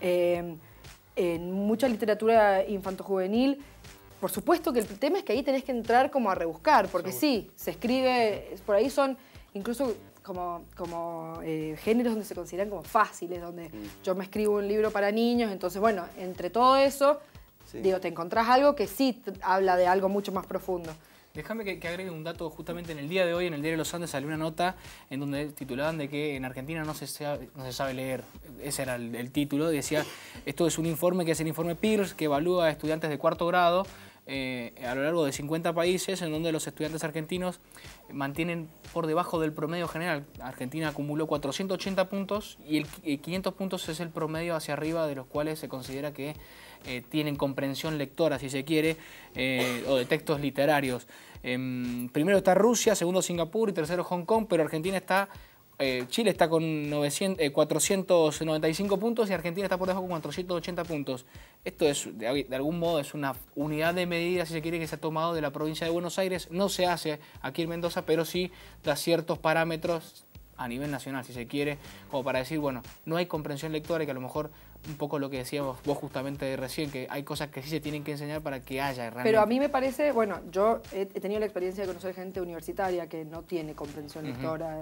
en mucha literatura infantojuvenil. Por supuesto que el tema es que ahí tenés que entrar como a rebuscar, porque sí, se escribe, por ahí son incluso como géneros donde se consideran como fáciles, donde yo me escribo un libro para niños, entonces bueno, entre todo eso, digo, te encontrás algo que sí habla de algo mucho más profundo. Déjame que agregue un dato. Justamente en el día de hoy, en el Diario de los Andes, salió una nota en donde titulaban de que en Argentina no se sabe leer. Ese era el título. Decía, esto es un informe que es el informe Peirce, que evalúa a estudiantes de cuarto grado a lo largo de 50 países, en donde los estudiantes argentinos mantienen por debajo del promedio general. Argentina acumuló 480 puntos y 500 puntos es el promedio hacia arriba, de los cuales se considera que tienen comprensión lectora, si se quiere, o de textos literarios. Primero está Rusia, segundo Singapur y tercero Hong Kong, pero Argentina está... Chile está con 495 puntos y Argentina está por debajo con 480 puntos. Esto es, de algún modo, es una unidad de medida, si se quiere, que se ha tomado de la provincia de Buenos Aires. No se hace aquí en Mendoza, pero sí da ciertos parámetros a nivel nacional, si se quiere, como para decir, bueno, no hay comprensión lectora y que a lo mejor un poco lo que decíamos vos justamente recién, que hay cosas que sí se tienen que enseñar para que haya realmente. Pero a mí me parece, bueno, yo he tenido la experiencia de conocer gente universitaria que no tiene comprensión lectora,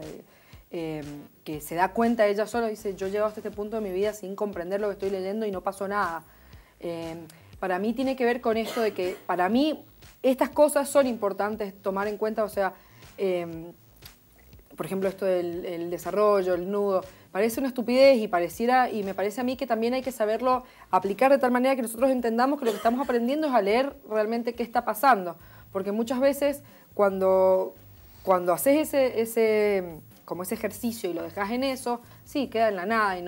que se da cuenta ella sola y dice, yo llego hasta este punto de mi vida sin comprender lo que estoy leyendo y no pasó nada. Para mí tiene que ver con esto de que, para mí, estas cosas son importantes tomar en cuenta, o sea, por ejemplo, esto del desarrollo, el nudo, parece una estupidez y me parece a mí que también hay que saberlo aplicar de tal manera que nosotros entendamos que lo que estamos aprendiendo es a leer realmente qué está pasando. Porque muchas veces cuando haces como ese ejercicio y lo dejas en eso, sí, queda en la nada y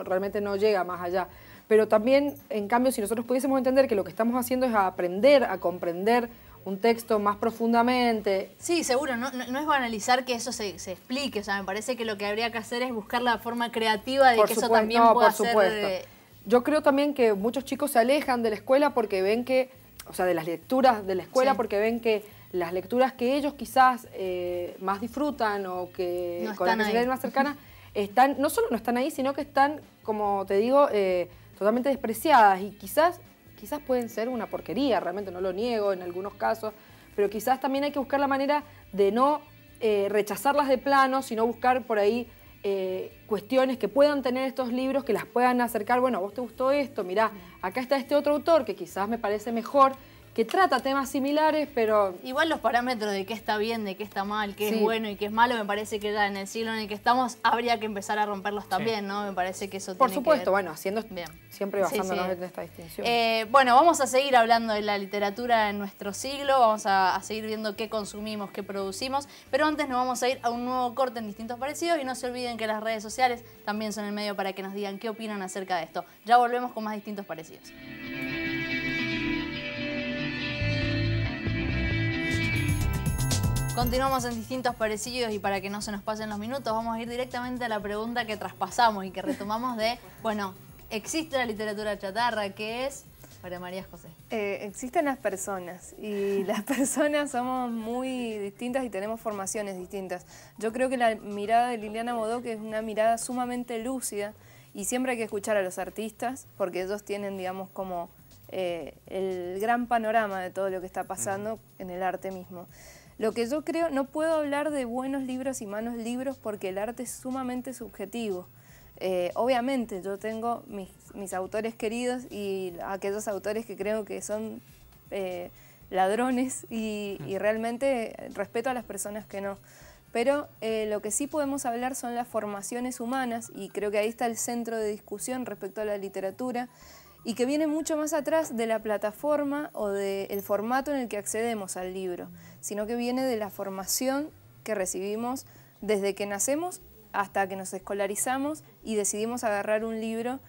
realmente no llega más allá. Pero también, en cambio, si nosotros pudiésemos entender que lo que estamos haciendo es aprender a comprender un texto más profundamente. Sí, seguro, no es banalizar que eso se explique, o sea, me parece que lo que habría que hacer es buscar la forma creativa de que eso también pueda ser... Yo creo también que muchos chicos se alejan de la escuela porque ven que, o sea, de las lecturas de la escuela, porque ven que las lecturas que ellos quizás más disfrutan o que no con las que se ven más cercanas, no solo no están ahí, sino que están, como te digo, totalmente despreciadas y quizás pueden ser una porquería, realmente no lo niego en algunos casos, pero quizás también hay que buscar la manera de no rechazarlas de plano, sino buscar por ahí cuestiones que puedan tener estos libros, que las puedan acercar, bueno, a vos te gustó esto, mirá, acá está este otro autor que quizás me parece mejor, que trata temas similares, pero... Igual los parámetros de qué está bien, de qué está mal, qué es bueno y qué es malo, me parece que ya en el siglo en el que estamos habría que empezar a romperlos también, ¿no? Me parece que eso por tiene supuesto, que ver. bueno, haciendo siempre basándonos en esta distinción. Bueno, vamos a seguir hablando de la literatura en nuestro siglo, vamos a seguir viendo qué consumimos, qué producimos, pero antes nos vamos a ir a un nuevo corte en Distintos Parecidos y no se olviden que las redes sociales también son el medio para que nos digan qué opinan acerca de esto. Ya volvemos con más Distintos Parecidos. Continuamos en Distintos Parecidos y para que no se nos pasen los minutos vamos a ir directamente a la pregunta que traspasamos y que retomamos de, bueno, ¿existe la literatura chatarra? ¿Qué es? Para María José. Existen las personas y las personas somos muy distintas y tenemos formaciones distintas. Yo creo que la mirada de Liliana Bodoque es una mirada sumamente lúcida y siempre hay que escuchar a los artistas porque ellos tienen, digamos, como el gran panorama de todo lo que está pasando en el arte mismo. Lo que yo creo, no puedo hablar de buenos libros y malos libros porque el arte es sumamente subjetivo. Obviamente yo tengo mis autores queridos y aquellos autores que creo que son ladrones y realmente respeto a las personas que no. Pero lo que sí podemos hablar son las formaciones humanas y creo que ahí está el centro de discusión respecto a la literatura. y que viene mucho más atrás de la plataforma o del formato en el que accedemos al libro, sino que viene de la formación que recibimos desde que nacemos hasta que nos escolarizamos y decidimos agarrar un libro.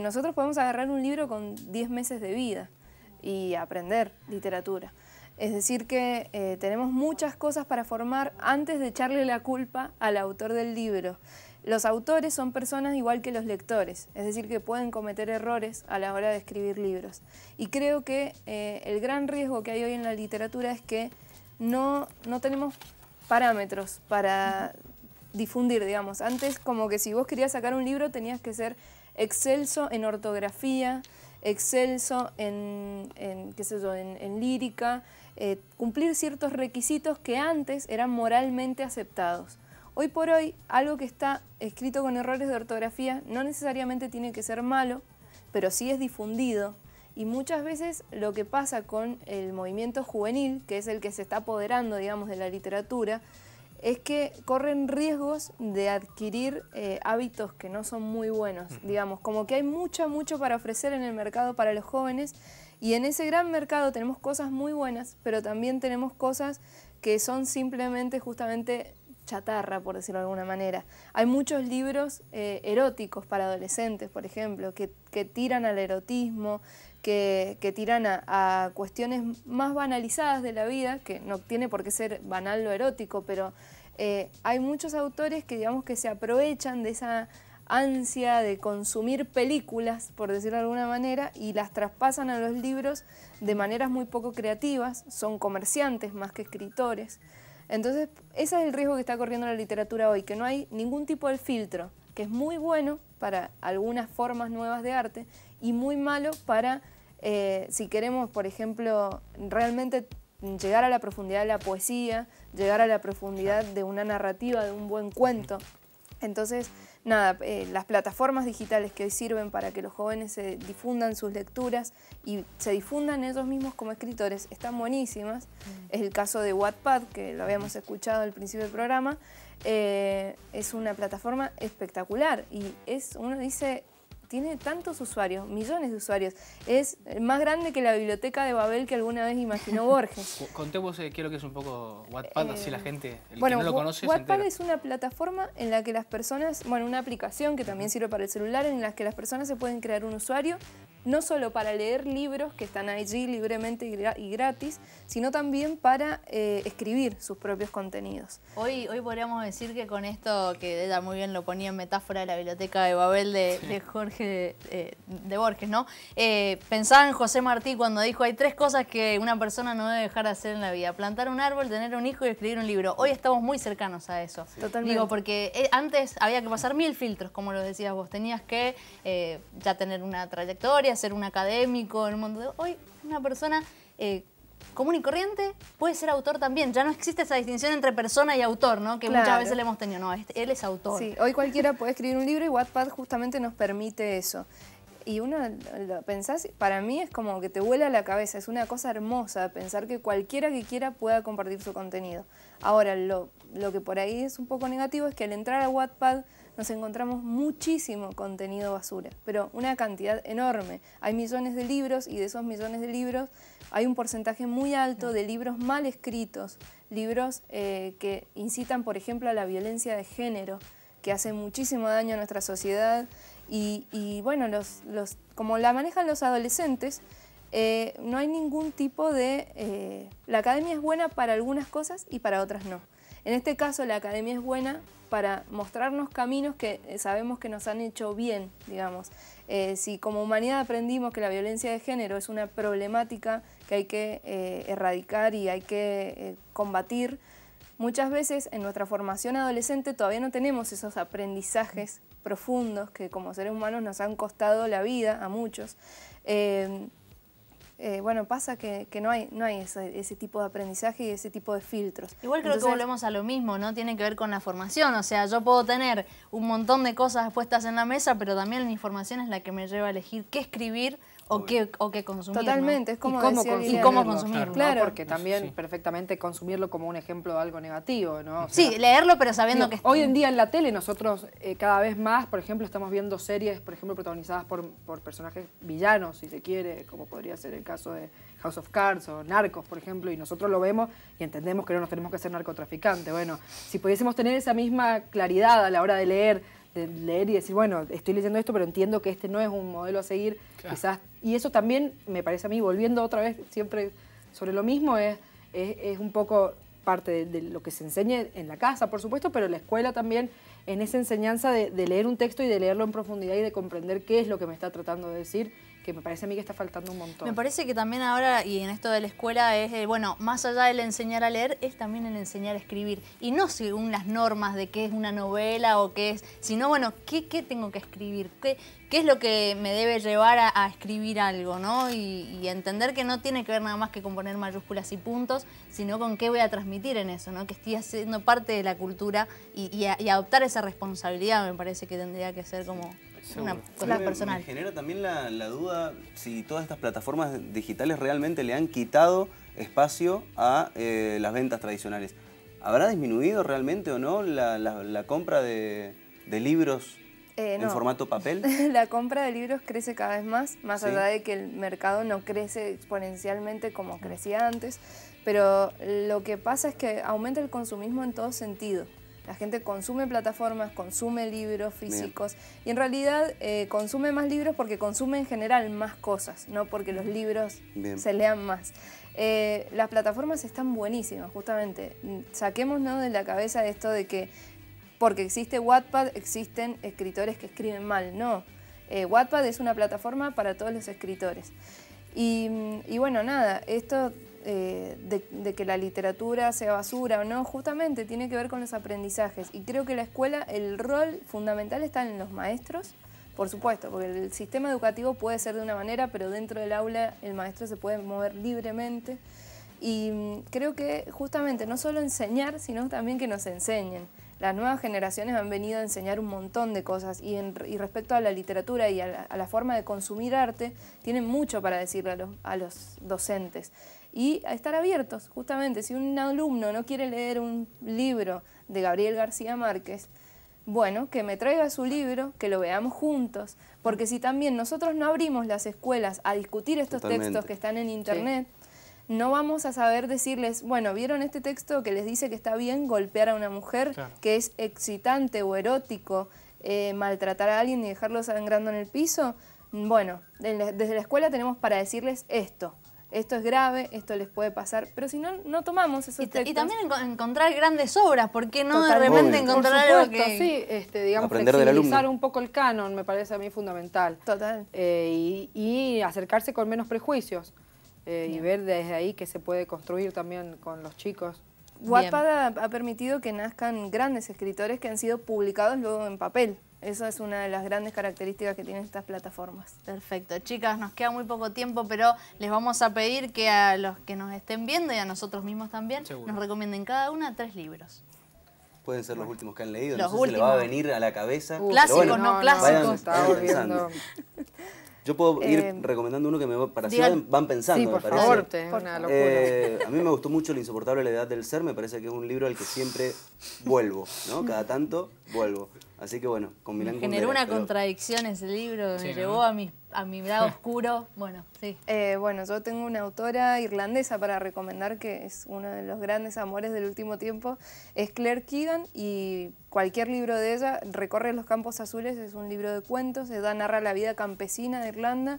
Nosotros podemos agarrar un libro con 10 meses de vida y aprender literatura. Es decir que tenemos muchas cosas para formar antes de echarle la culpa al autor del libro. Los autores son personas igual que los lectores, es decir, que pueden cometer errores a la hora de escribir libros. Y creo que el gran riesgo que hay hoy en la literatura es que no tenemos parámetros para difundir, digamos. Antes, como que si vos querías sacar un libro tenías que ser excelso en ortografía, excelso en qué sé yo, en lírica, cumplir ciertos requisitos que antes eran moralmente aceptados. Hoy por hoy, algo que está escrito con errores de ortografía no necesariamente tiene que ser malo, pero sí es difundido. Y muchas veces lo que pasa con el movimiento juvenil, que es el que se está apoderando, digamos, de la literatura, es que corren riesgos de adquirir hábitos que no son muy buenos. Digamos, como que hay mucho para ofrecer en el mercado para los jóvenes, y en ese gran mercado tenemos cosas muy buenas, pero también tenemos cosas que son simplemente justamente chatarra, por decirlo de alguna manera. Hay muchos libros eróticos para adolescentes, por ejemplo, que tiran al erotismo, que tiran a cuestiones más banalizadas de la vida, que no tiene por qué ser banal lo erótico, pero hay muchos autores que, digamos, que se aprovechan de esa ansia de consumir películas, por decirlo de alguna manera, y las traspasan a los libros de maneras muy poco creativas. Son comerciantes más que escritores. Entonces, ese es el riesgo que está corriendo la literatura hoy, que no hay ningún tipo de filtro, que es muy bueno para algunas formas nuevas de arte y muy malo para, si queremos, por ejemplo, realmente llegar a la profundidad de la poesía, llegar a la profundidad de una narrativa, de un buen cuento. Entonces, nada, las plataformas digitales que hoy sirven para que los jóvenes se difundan sus lecturas y se difundan ellos mismos como escritores están buenísimas. Es el caso de Wattpad, que lo habíamos escuchado al principio del programa. Es una plataforma espectacular y uno dice, tiene tantos usuarios, millones de usuarios. Es más grande que la biblioteca de Babel que alguna vez imaginó Borges. Contemos qué es lo que es un poco Wattpad, así la gente, el bueno, que no lo conoce, Wattpad se entera. es una plataforma en la que las personas, bueno, una aplicación que también sirve para el celular, en la que las personas se pueden crear un usuario, no solo para leer libros que están allí libremente y gratis, sino también para escribir sus propios contenidos. Hoy podríamos decir que con esto, que ella muy bien lo ponía en metáfora de la biblioteca de Babel de Jorge, de Borges, ¿no? Pensaba en José Martí cuando dijo, hay 3 cosas que una persona no debe dejar de hacer en la vida: plantar un árbol, tener un hijo y escribir un libro. Hoy estamos muy cercanos a eso. Totalmente. Digo, porque antes había que pasar 1000 filtros, como lo decías vos. Tenías que ya tener una trayectoria, ser un académico en el mundo de hoy. Una persona común y corriente puede ser autor también. Ya no existe esa distinción entre persona y autor, ¿no? Que Claro. muchas veces le hemos tenido. No, él es autor. Sí, hoy cualquiera puede escribir un libro y Wattpad justamente nos permite eso. Y uno lo pensás, para mí es como que te vuela la cabeza, es una cosa hermosa pensar que cualquiera que quiera pueda compartir su contenido. Ahora, lo que por ahí es un poco negativo es que al entrar a Wattpad nos encontramos muchísimo contenido basura, pero una cantidad enorme. Hay millones de libros y de esos millones de libros hay un porcentaje muy alto de libros mal escritos, libros que incitan, por ejemplo, a la violencia de género, que hace muchísimo daño a nuestra sociedad. Y bueno, como la manejan los adolescentes, no hay ningún tipo de... la academia es buena para algunas cosas y para otras no. En este caso, la academia es buena para mostrarnos caminos que sabemos que nos han hecho bien, digamos. Si como humanidad aprendimos que la violencia de género es una problemática que hay que erradicar y hay que combatir, muchas veces en nuestra formación adolescente todavía no tenemos esos aprendizajes profundos que como seres humanos nos han costado la vida a muchos. Bueno, pasa que no hay ese tipo de aprendizaje y ese tipo de filtros. Igual creo que volvemos a lo mismo, ¿no? Tiene que ver con la formación. O sea, yo puedo tener un montón de cosas puestas en la mesa, pero también la información es la que me lleva a elegir qué escribir o qué consumir. Totalmente, ¿no? es como y cómo decía consumirlo, y cómo consumirlo, ¿no? claro. Porque también perfectamente consumirlo como un ejemplo de algo negativo, ¿no? O Sí, sea, leerlo pero sabiendo digo, que... hoy en día en la tele nosotros cada vez más, por ejemplo, estamos viendo series, por ejemplo, protagonizadas por personajes villanos, si se quiere, como podría ser el caso de House of Cards o Narcos, por ejemplo, y nosotros lo vemos y entendemos que no nos tenemos que hacer narcotraficantes. Bueno, si pudiésemos tener esa misma claridad a la hora de leer y decir, bueno, estoy leyendo esto, pero entiendo que este no es un modelo a seguir, quizás, y eso también me parece a mí, volviendo otra vez siempre sobre lo mismo, es un poco parte de lo que se enseña en la casa, por supuesto, pero en la escuela también, en esa enseñanza de leer un texto y de leerlo en profundidad y de comprender qué es lo que me está tratando de decir, que me parece a mí que está faltando un montón. Me parece que también ahora, y en esto de la escuela, es, bueno, más allá del enseñar a leer, es también el enseñar a escribir. Y no según las normas de qué es una novela o qué es, sino, bueno, qué tengo que escribir, qué es lo que me debe llevar a escribir algo, ¿no? Y entender que no tiene que ver nada más que con poner mayúsculas y puntos, sino con qué voy a transmitir en eso, ¿no? Que estoy haciendo parte de la cultura y adoptar esa responsabilidad me parece que tendría que ser como... una cosa personal. Me genera también la duda si todas estas plataformas digitales realmente le han quitado espacio a las ventas tradicionales. ¿Habrá disminuido realmente o no la compra de libros en no. formato papel? La compra de libros crece cada vez más Sí. allá de que el mercado no crece exponencialmente como crecía antes, pero lo que pasa es que aumenta el consumismo en todo sentido. La gente consume plataformas, consume libros físicos y en realidad consume más libros porque consume en general más cosas, no porque los libros se lean más. Las plataformas están buenísimas, justamente. Saquémonos de la cabeza esto de que porque existe Wattpad existen escritores que escriben mal. No, Wattpad es una plataforma para todos los escritores. Y bueno, nada, esto... de que la literatura sea basura o no, justamente tiene que ver con los aprendizajes. Y creo que la escuela, el rol fundamental está en los maestros, por supuesto, porque el sistema educativo puede ser de una manera, pero dentro del aula el maestro se puede mover libremente. Y creo que justamente no solo enseñar, sino también que nos enseñen. Las nuevas generaciones han venido a enseñar un montón de cosas y respecto a la literatura y a la forma de consumir arte, tienen mucho para decirle a los docentes. Y a estar abiertos, justamente, si un alumno no quiere leer un libro de Gabriel García Márquez, bueno, que me traiga su libro, que lo veamos juntos, porque si también nosotros no abrimos las escuelas a discutir estos textos que están en internet, no vamos a saber decirles, bueno, ¿vieron este texto que les dice que está bien golpear a una mujer, que es excitante o erótico, maltratar a alguien y dejarlo sangrando en el piso? Bueno, desde la escuela tenemos para decirles esto. Esto es grave, esto les puede pasar, pero si no, no tomamos esos textos. Y también encontrar grandes obras, ¿por qué no Totalmente. de repente encontrar algo que... Sí, digamos, Aprender del flexibilizar alumno. un poco el canon me parece a mí fundamental. Total. Y acercarse con menos prejuicios y ver desde ahí que se puede construir también con los chicos. Wattpad ha permitido que nazcan grandes escritores que han sido publicados luego en papel. Esa es una de las grandes características que tienen estas plataformas. Perfecto. Chicas, nos queda muy poco tiempo, pero les vamos a pedir que a los que nos estén viendo y a nosotros mismos también, nos recomienden cada una 3 libros. Pueden ser los últimos que han leído, Los no sé si les va a últimos. venir a la cabeza. Clásicos, pero bueno, no clásicos. vayan pensando. Yo puedo ir recomendando uno que para así van pensando, Sí, me por parece. favor, es una locura. A mí me gustó mucho La insoportable la edad del ser, me parece que es un libro al que siempre vuelvo, ¿no? Cada tanto vuelvo. Así que bueno, combinan con Generó Vera, una pero- contradicción ese libro, Sí, me ¿no? llevó a mi lado oscuro. Bueno, sí. Bueno, yo tengo una autora irlandesa para recomendar que es uno de los grandes amores del último tiempo. Es Claire Keegan y cualquier libro de ella, Recorre los campos azules, es un libro de cuentos, ella narra la vida campesina de Irlanda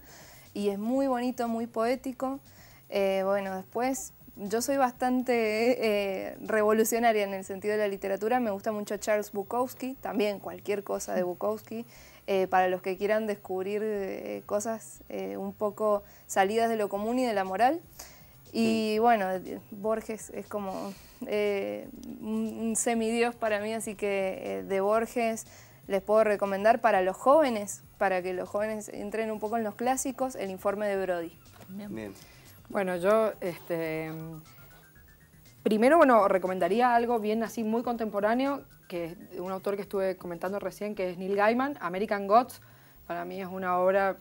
y es muy bonito, muy poético. Bueno, después... Yo soy bastante revolucionaria en el sentido de la literatura, me gusta mucho Charles Bukowski, también cualquier cosa de Bukowski, para los que quieran descubrir cosas un poco salidas de lo común y de la moral. Y bueno, Borges es como un semidios para mí, así que de Borges les puedo recomendar para los jóvenes, para que los jóvenes entren un poco en los clásicos, El informe de Brody. Bien. Bueno, yo primero recomendaría algo bien así muy contemporáneo, que es de un autor que estuve comentando recién, que es Neil Gaiman, American Gods. Para mí es una obra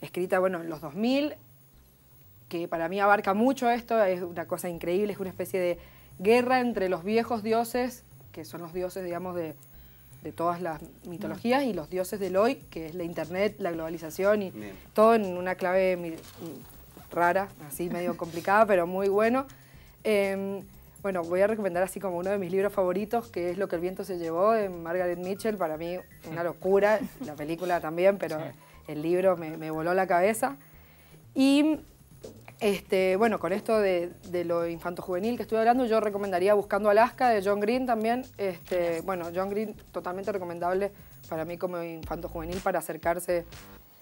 escrita, bueno, en los 2000, que para mí abarca mucho esto, es una cosa increíble, es una especie de guerra entre los viejos dioses, que son los dioses, digamos, de todas las mitologías, y los dioses del hoy, que es la internet, la globalización, y todo en una clave rara, así medio complicada, pero muy bueno. Bueno, voy a recomendar así como uno de mis libros favoritos, que es Lo que el viento se llevó, de Margaret Mitchell. Para mí una locura, la película también, pero el libro me voló la cabeza. Y bueno, con esto de lo infanto-juvenil que estuve hablando, yo recomendaría Buscando Alaska, de John Green también. Bueno, John Green totalmente recomendable para mí como infanto-juvenil para acercarse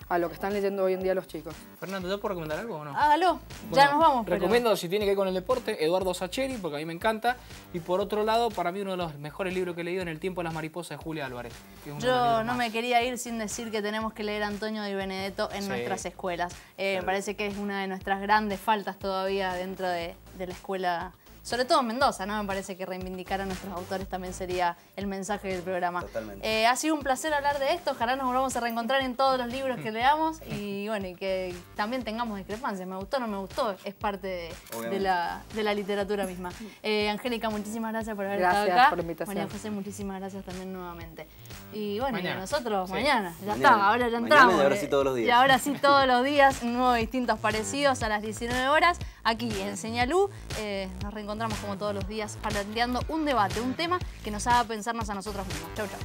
a lo que están leyendo hoy en día los chicos. Fernando, ¿yo puedo recomendar algo o no? Hágalo, Bueno, ya nos vamos. Recomiendo, si tiene que ver con el deporte, Eduardo Sacheri, porque a mí me encanta. Y por otro lado, para mí uno de los mejores libros que he leído, En el tiempo de las mariposas, de Julia Álvarez. Yo no me quería ir sin decir que tenemos que leer Antonio Di Benedetto en nuestras escuelas. Me parece que es una de nuestras grandes faltas todavía dentro de la escuela, sobre todo en Mendoza, ¿no? Me parece que reivindicar a nuestros autores también sería el mensaje del programa. Totalmente. Ha sido un placer hablar de esto. Ojalá nos volvamos a reencontrar en todos los libros que leamos y bueno, y que también tengamos discrepancias. Me gustó, no me gustó, es parte de la literatura misma. Angélica, muchísimas gracias por haber estado acá. Por la invitación. María José, muchísimas gracias también nuevamente. Y bueno, Mañana. Y a nosotros mañana, ya Mañana. está, ahora ya Mañana entramos. y ahora sí todos los días. Y ahora sí todos los días, nuevos distintos parecidos a las 19 horas, aquí en Señalú. Nos reencontramos como todos los días planteando un debate, un tema que nos haga pensarnos a nosotros mismos. Chau, chau.